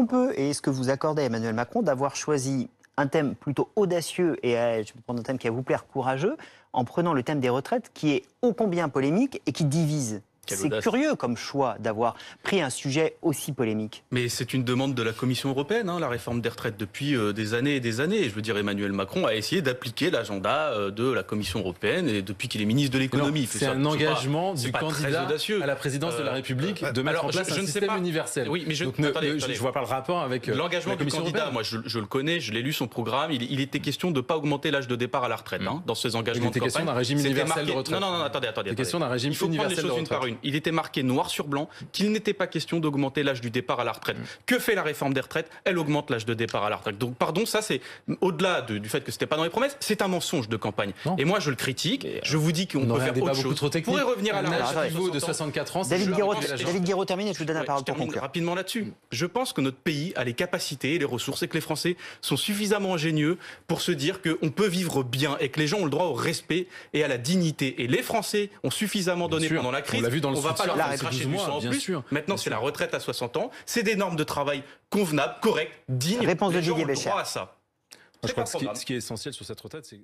qu'on peut, et est-ce que vous accordez à Emmanuel Macron d'avoir choisi un thème plutôt audacieux et je vais prendre un thème qui va vous plaire, courageux, en prenant le thème des retraites qui est ô combien polémique et qui divise? C'est curieux comme choix d'avoir pris un sujet aussi polémique. Mais c'est une demande de la Commission européenne, la réforme des retraites depuis des années et des années. Et je veux dire, Emmanuel Macron a essayé d'appliquer l'agenda de la Commission européenne et depuis qu'il est ministre de l'économie. C'est un engagement du candidat à la présidence de la République de mettre en place un système universel. Oui, mais je ne vois pas le rapport avec l'engagement du candidat. Moi, je le connais, je l'ai lu son programme. Il était question de ne pas augmenter l'âge de départ à la retraite dans ses engagements de campagne. Il était question d'un régime universel de retraite. Non, attendez. C'est question d'un régime universel de retraite. Il était marqué noir sur blanc qu'il n'était pas question d'augmenter l'âge du départ à la retraite. Que fait la réforme des retraites? Elle augmente l'âge de départ à la retraite. Donc, pardon, ça c'est au-delà du fait que c'était pas dans les promesses, c'est un mensonge de campagne. Non. Et moi, je le critique. Je vous dis qu'on peut faire autre chose. Trop technique. Pourrait revenir à l'âge niveau de 64 ans. David Guiraud termine et je vous donne la parole pour conclure. Rapidement là-dessus. Je pense que notre pays a les capacités et les ressources et que les Français sont suffisamment ingénieux pour se dire qu'on peut vivre bien et que les gens ont le droit au respect et à la dignité. Et les Français ont suffisamment donné pendant la crise. On l'a vu dans le va pas leur cracher du sang en plus. Maintenant, c'est la retraite à 60 ans. C'est des normes de travail convenables, correctes, dignes. Réponse de Didier Bécher. À ça. Je crois que ce qui est essentiel sur cette retraite, c'est